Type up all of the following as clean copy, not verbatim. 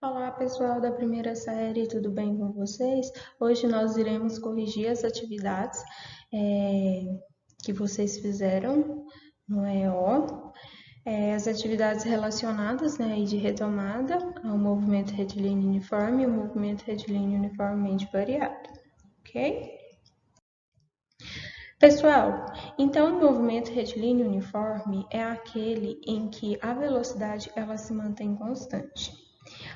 Olá, pessoal da primeira série, tudo bem com vocês? Hoje nós iremos corrigir as atividades que vocês fizeram no EO, as atividades relacionadas, né, de retomada ao movimento retilíneo uniforme e o movimento retilíneo uniformemente variado, ok? Pessoal, então o movimento retilíneo uniforme é aquele em que a velocidade ela se mantém constante.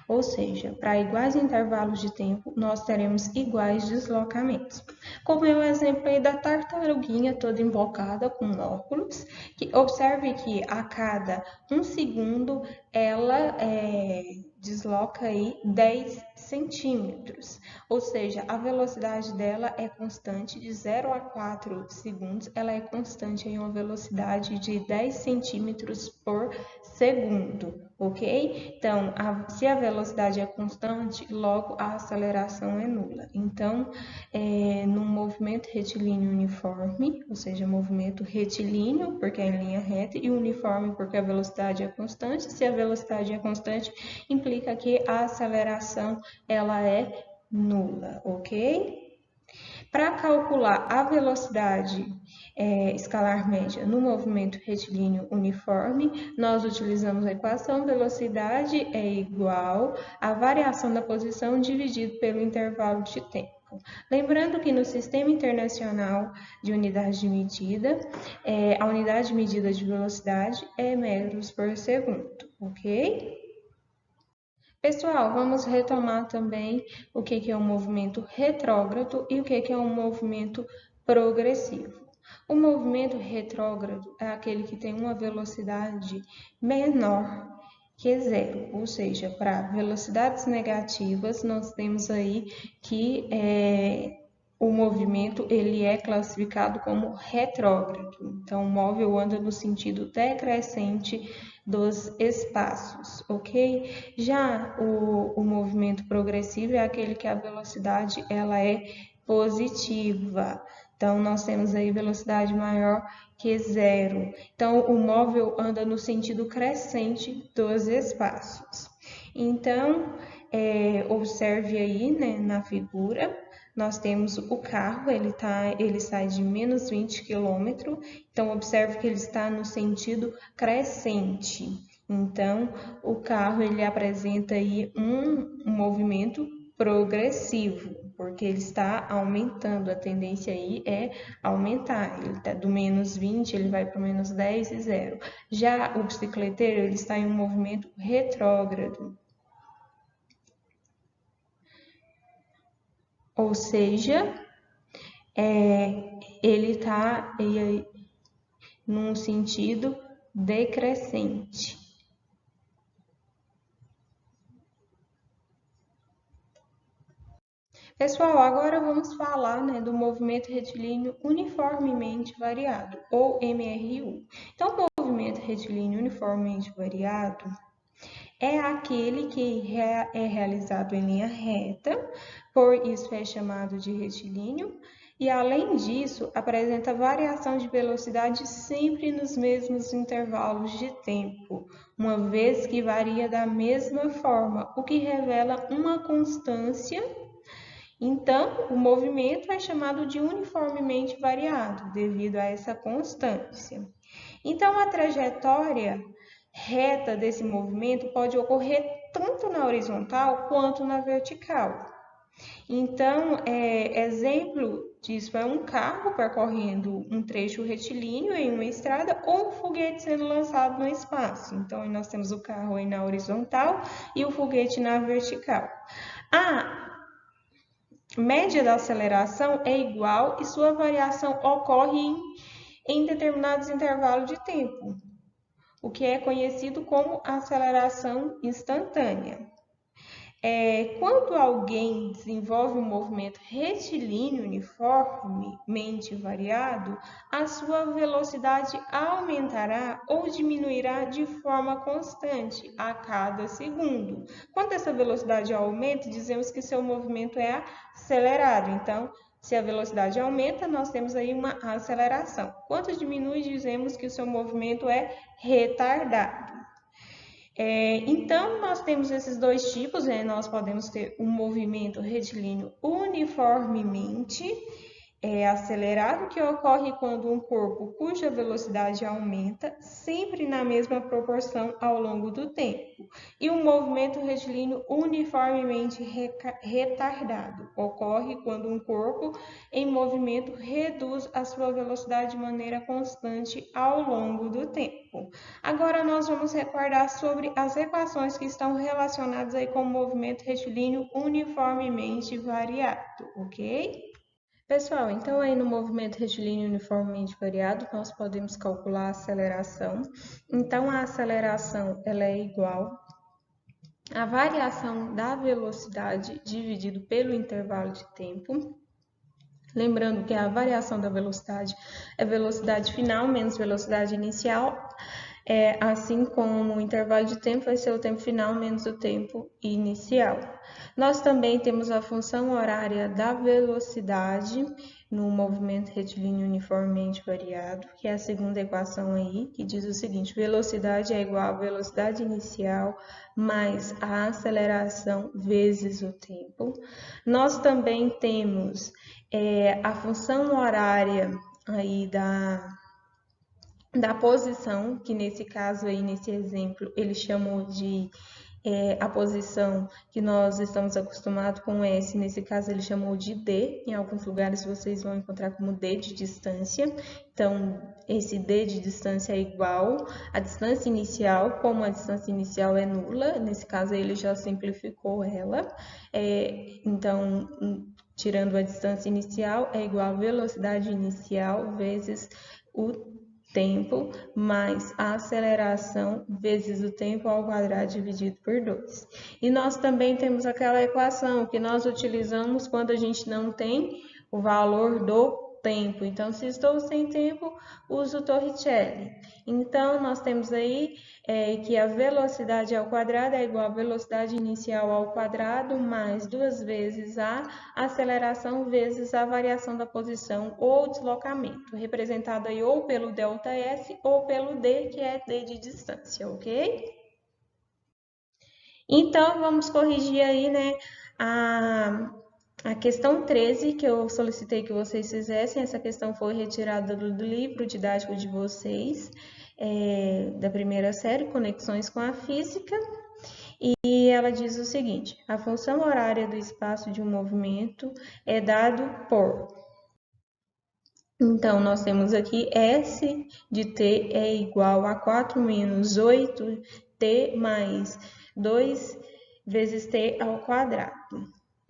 Ou seja, para iguais intervalos de tempo, nós teremos iguais deslocamentos. Como é o exemplo aí da tartaruguinha toda invocada com óculos, que observe que a cada 1 segundo ela desloca aí 10 centímetros. Ou seja, a velocidade dela é constante de 0 a 4 segundos, ela é constante em uma velocidade de 10 centímetros por segundo, ok? Então, se a velocidade é constante, logo a aceleração é nula. Então, no movimento retilíneo uniforme, ou seja, movimento retilíneo, porque é em linha reta, e uniforme, porque a velocidade é constante. Se a velocidade é constante, implica que a aceleração ela é nula, ok? Para calcular a velocidade escalar média no movimento retilíneo uniforme, nós utilizamos a equação velocidade é igual à variação da posição dividido pelo intervalo de tempo. Lembrando que no Sistema Internacional de Unidade de Medida, a unidade de medida de velocidade é metros por segundo, ok? Pessoal, vamos retomar também o que é um movimento retrógrado e o que é um movimento progressivo. O movimento retrógrado é aquele que tem uma velocidade menor que zero, ou seja, para velocidades negativas, nós temos aí que o movimento ele é classificado como retrógrado. Então, o móvel anda no sentido decrescente dos espaços, ok? Já o movimento progressivo é aquele que a velocidade ela é positiva. Então, nós temos aí velocidade maior que zero. Então, o móvel anda no sentido crescente dos espaços. Então, observe aí, né, na figura, nós temos o carro, ele sai de menos 20 km, então observe que ele está no sentido crescente. Então, o carro ele apresenta aí um movimento progressivo, porque ele está aumentando, a tendência aí é aumentar. Ele está do menos 20, ele vai para o menos 10 e 0. Já o bicicleteiro, ele está em um movimento retrógrado. Ou seja, ele está num sentido decrescente. Pessoal, agora vamos falar, né, do movimento retilíneo uniformemente variado, ou MRU. Então, o movimento retilíneo uniformemente variado é aquele que é realizado em linha reta, por isso é chamado de retilíneo, e além disso, apresenta variação de velocidade sempre nos mesmos intervalos de tempo, uma vez que varia da mesma forma, o que revela uma constância. Então, o movimento é chamado de uniformemente variado, devido a essa constância. Então, a trajetória reta desse movimento pode ocorrer tanto na horizontal quanto na vertical. Então, exemplo disso é um carro percorrendo um trecho retilíneo em uma estrada ou um foguete sendo lançado no espaço. Então, nós temos o carro aí na horizontal e o foguete na vertical. A média da aceleração é igual e sua variação ocorre em determinados intervalos de tempo, o que é conhecido como aceleração instantânea. Quando alguém desenvolve um movimento retilíneo uniformemente variado, a sua velocidade aumentará ou diminuirá de forma constante a cada segundo. Quando essa velocidade aumenta, dizemos que seu movimento é acelerado. Então, se a velocidade aumenta, nós temos aí uma aceleração. Quando diminui, dizemos que o seu movimento é retardado. Então, nós temos esses dois tipos, né? Nós podemos ter um movimento retilíneo uniformemente acelerado, que ocorre quando um corpo cuja velocidade aumenta sempre na mesma proporção ao longo do tempo. E um movimento retilíneo uniformemente retardado ocorre quando um corpo em movimento reduz a sua velocidade de maneira constante ao longo do tempo. Agora nós vamos recordar sobre as equações que estão relacionadas aí com o movimento retilíneo uniformemente variado, ok? Pessoal, então aí no movimento retilíneo uniformemente variado, nós podemos calcular a aceleração. Então, a aceleração ela é igual à variação da velocidade dividido pelo intervalo de tempo. Lembrando que a variação da velocidade é velocidade final menos velocidade inicial, assim como o intervalo de tempo vai ser o tempo final menos o tempo inicial. Nós também temos a função horária da velocidade no movimento retilíneo uniformemente variado, que é a segunda equação aí, que diz o seguinte: velocidade é igual à velocidade inicial mais a aceleração vezes o tempo. Nós também temos a função horária aí da posição, que nesse caso aí, nesse exemplo, ele chamou de a posição que nós estamos acostumados com S, nesse caso ele chamou de D, em alguns lugares vocês vão encontrar como D de distância, então esse D de distância é igual à distância inicial, como a distância inicial é nula, nesse caso ele já simplificou ela, então tirando a distância inicial é igual à velocidade inicial vezes o tempo mais a aceleração vezes o tempo ao quadrado dividido por 2. E nós também temos aquela equação que nós utilizamos quando a gente não tem o valor do tempo. Então, se estou sem tempo, uso Torricelli. Então, nós temos aí que a velocidade ao quadrado é igual à velocidade inicial ao quadrado mais 2 vezes a aceleração vezes a variação da posição ou deslocamento, representado aí ou pelo ΔS ou pelo D, que é D de distância, ok? Então, vamos corrigir aí, né, a questão 13, que eu solicitei que vocês fizessem. Essa questão foi retirada do livro didático de vocês, da primeira série, Conexões com a Física. E ela diz o seguinte: a função horária do espaço de um movimento é dado por... Então, nós temos aqui S de t é igual a 4 menos 8t mais 2 vezes t ao quadrado,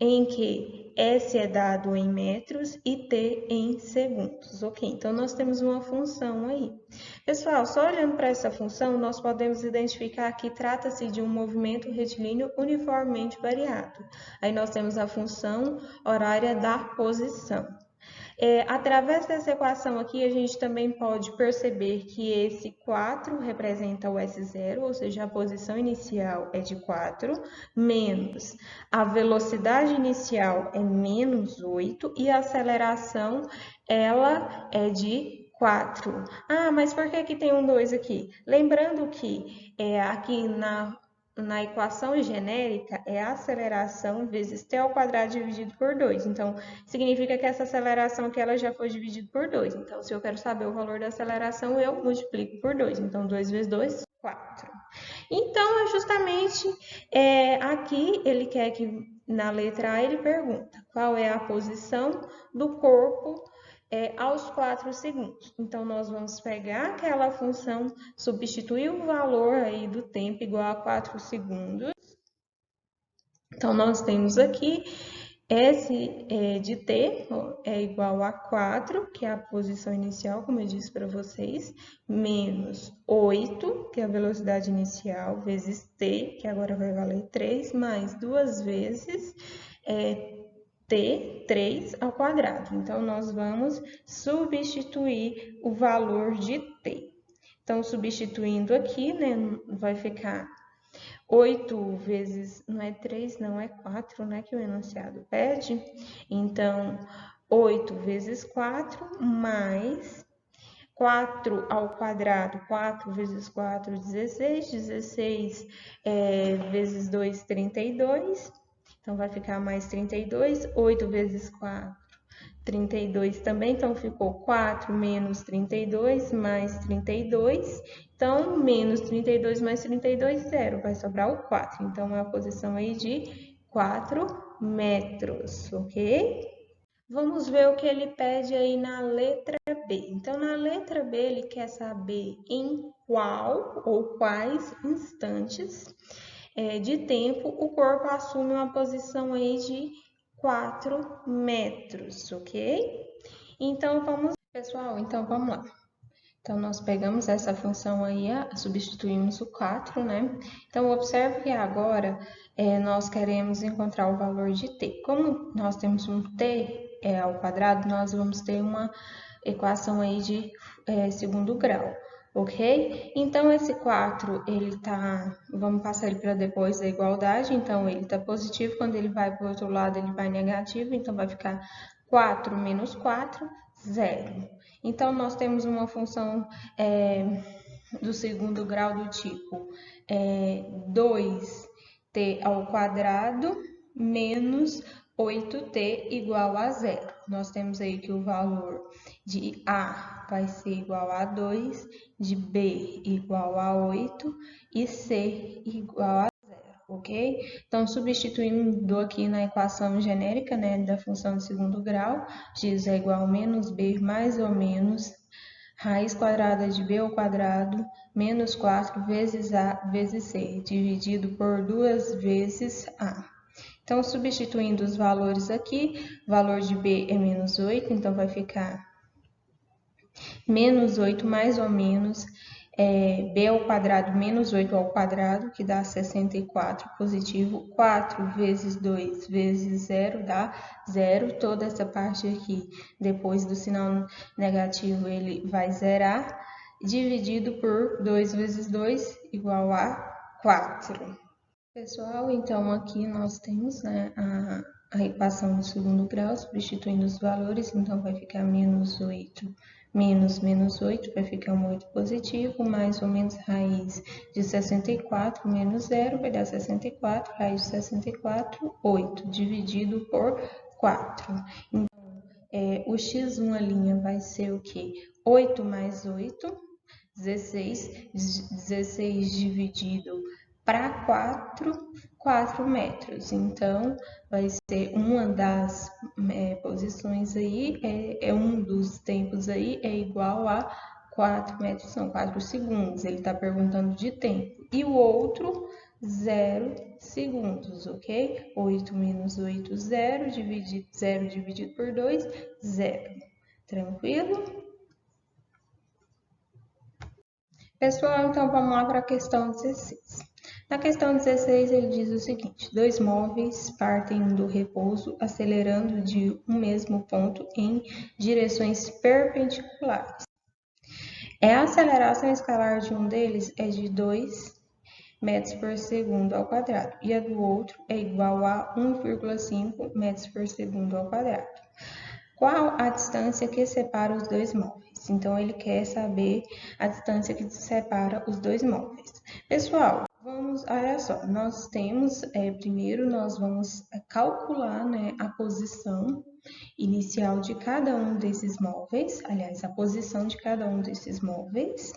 em que S é dado em metros e t em segundos. Ok, então nós temos uma função aí. Pessoal, só olhando para essa função, nós podemos identificar que trata-se de um movimento retilíneo uniformemente variado. Aí nós temos a função horária da posição. Através dessa equação aqui, a gente também pode perceber que esse 4 representa o S0, ou seja, a posição inicial é de 4, menos a velocidade inicial é menos 8 e a aceleração ela é de 4. Ah, mas por que tem um 2 aqui? Lembrando que aqui na equação genérica é aceleração vezes t ao quadrado dividido por 2. Então, significa que essa aceleração aqui ela já foi dividida por 2. Então, se eu quero saber o valor da aceleração, eu multiplico por 2. Então, 2 vezes 2, 4. Então, justamente aqui ele quer que na letra A ele pergunta qual é a posição do corpo aos 4 segundos. Então, nós vamos pegar aquela função, substituir o valor aí do tempo igual a 4 segundos. Então, nós temos aqui S de t é igual a 4, que é a posição inicial, como eu disse para vocês, menos 8, que é a velocidade inicial, vezes t, que agora vai valer 3, mais 2 vezes t, 3 ao quadrado. Então, nós vamos substituir o valor de t. Então, substituindo aqui, né, vai ficar 8 vezes, não é 3, não é 4, né, que o enunciado pede. Então, 8 vezes 4 mais 4 ao quadrado, 4 vezes 4, 16. 16 vezes 2, 32. Então, vai ficar mais 32. 8 vezes 4, 32 também. Então, ficou 4 menos 32 mais 32. Então, menos 32 mais 32, 0. Vai sobrar o 4. Então, é a posição aí de 4 metros, ok? Vamos ver o que ele pede aí na letra B. Então, na letra B, ele quer saber em qual ou quais instantes de tempo o corpo assume uma posição aí de 4 metros, ok? Então, pessoal, então vamos lá. Então, nós pegamos essa função aí, substituímos o 4, né? Então, observe que agora nós queremos encontrar o valor de t. Como nós temos um t ao quadrado, nós vamos ter uma equação aí de segundo grau, ok? Então, esse 4, vamos passar ele para depois da igualdade, então ele está positivo, quando ele vai para o outro lado, ele vai negativo, então vai ficar 4 menos 4, 0. Então, nós temos uma função do segundo grau do tipo 2t ao quadrado menos 8t igual a 0. Nós temos aí que o valor de A vai ser igual a 2, de B igual a 8 e C igual a 0, ok? Então, substituindo aqui na equação genérica, né, da função de segundo grau, x é igual a menos b mais ou menos raiz quadrada de b ao quadrado menos 4 vezes a vezes c, dividido por 2 vezes a. Então, substituindo os valores aqui, o valor de b é menos 8, então vai ficar menos 8 mais ou menos b ao quadrado menos 8 ao quadrado, que dá 64 positivo. 4 vezes 2 vezes 0 dá 0. Toda essa parte aqui, depois do sinal negativo, ele vai zerar. Dividido por 2 vezes 2 igual a 4. Pessoal, então aqui nós temos, né, a equação do segundo grau, substituindo os valores, então vai ficar menos 8 menos 8, vai ficar um 8 positivo, mais ou menos raiz de 64 menos 0, vai dar 64, raiz de 64, 8, dividido por 4. Então, o x1 a linha vai ser o quê? 8 mais 8, 16, 16 dividido para 4, 4 metros. Então, vai ser uma das posições aí, um dos tempos aí, é igual a 4 metros, são 4 segundos. Ele está perguntando de tempo. E o outro, 0 segundos, ok? 8 menos 8, 0 dividido por 2, 0. Tranquilo? Pessoal, então vamos lá para a questão 16. Na questão 16, ele diz o seguinte: dois móveis partem do repouso acelerando de um mesmo ponto em direções perpendiculares. A aceleração escalar de um deles é de 2 metros por segundo ao quadrado e a do outro é igual a 1,5 metros por segundo ao quadrado. Qual a distância que separa os dois móveis? Então, ele quer saber a distância que separa os dois móveis. Pessoal, olha só, nós temos, primeiro nós vamos calcular, né, a posição inicial de cada um desses móveis, aliás, a posição de cada um desses móveis.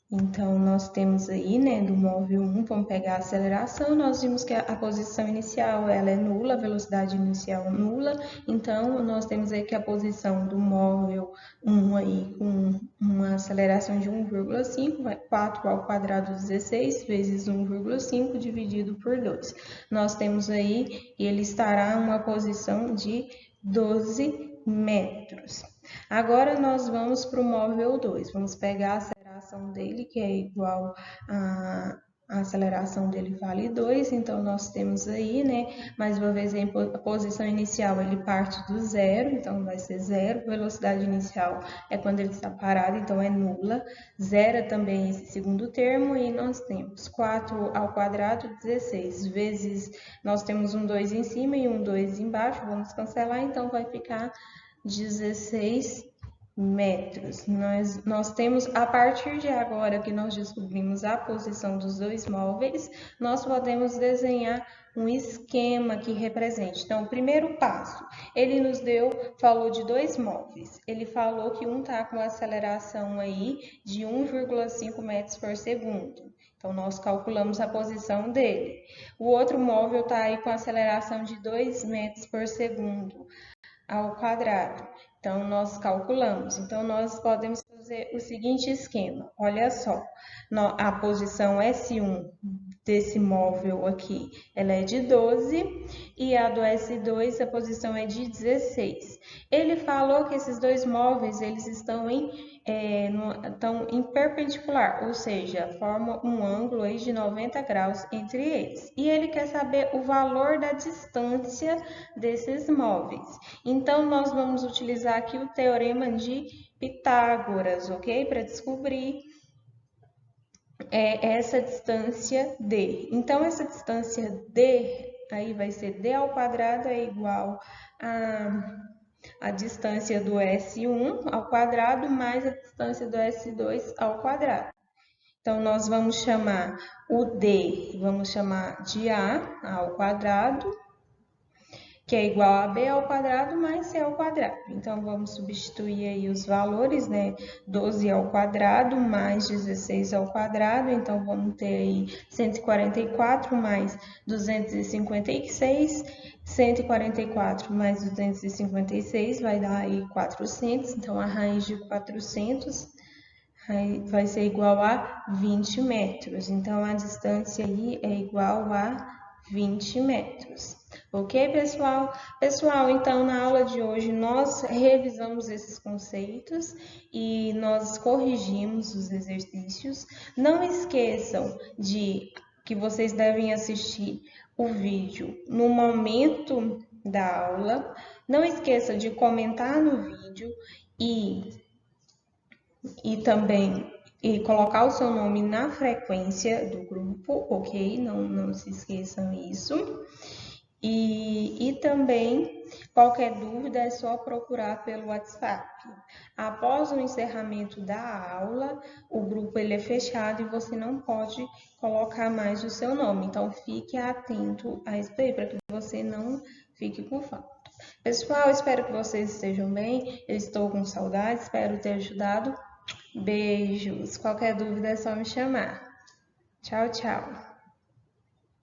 Então, nós temos aí, né, do móvel 1, vamos pegar a aceleração, nós vimos que a posição inicial, ela é nula, a velocidade inicial nula, então, nós temos aí que a posição do móvel 1 aí, com uma aceleração de 1,5, vai 4 ao quadrado 16, vezes 1,5, dividido por 2. Nós temos aí, que ele estará em uma posição de 12 metros. Agora, nós vamos para o móvel 2, vamos pegar a aceleração dele, que é igual a aceleração dele vale 2, então nós temos aí, né, mais uma vez a posição inicial, ele parte do zero, então vai ser 0, velocidade inicial é quando ele está parado, então é nula, zera também esse segundo termo, e nós temos 4 ao quadrado, 16, vezes, nós temos um 2 em cima e um 2 embaixo, vamos cancelar, então vai ficar 16 metros. Nós temos, a partir de agora que nós descobrimos a posição dos dois móveis, nós podemos desenhar um esquema que represente. Então, o primeiro passo, ele nos falou de dois móveis. Ele falou que um está com aceleração aí de 1,5 metros por segundo. Então, nós calculamos a posição dele. O outro móvel está aí com aceleração de 2 metros por segundo ao quadrado. Então, nós calculamos. Então, nós podemos fazer o seguinte esquema. Olha só, a posição S1 desse móvel aqui, ela é de 12 e a do S2, a posição é de 16. Ele falou que esses dois móveis, eles estão em perpendicular, ou seja, forma um ângulo aí de 90 graus entre eles. E ele quer saber o valor da distância desses móveis. Então, nós vamos utilizar aqui o teorema de Pitágoras, ok? Para descobrir essa distância D. Então, essa distância D, aí vai ser D ao quadrado é igual a distância do S1 ao quadrado mais a distância do S2 ao quadrado. Então, nós vamos chamar o D, vamos chamar de A ao quadrado, que é igual a B ao quadrado mais C ao quadrado. Então, vamos substituir aí os valores, né? 12 ao quadrado mais 16 ao quadrado. Então, vamos ter aí 144 mais 256. 144 mais 256 vai dar aí 400. Então, a raiz de 400 vai ser igual a 20 metros. Então, a distância aí é igual a 20 metros. Ok, pessoal? Pessoal, então, na aula de hoje, nós revisamos esses conceitos e nós corrigimos os exercícios. Não esqueçam de que vocês devem assistir o vídeo no momento da aula. Não esqueça de comentar no vídeo e também colocar o seu nome na frequência do grupo, ok? Não se esqueçam isso. E também, qualquer dúvida é só procurar pelo WhatsApp. Após o encerramento da aula, o grupo ele é fechado e você não pode colocar mais o seu nome. Então, fique atento a isso aí, para que você não fique com falta. Pessoal, espero que vocês estejam bem. Eu estou com saudade, espero ter ajudado. Beijos. Qualquer dúvida é só me chamar. Tchau, tchau.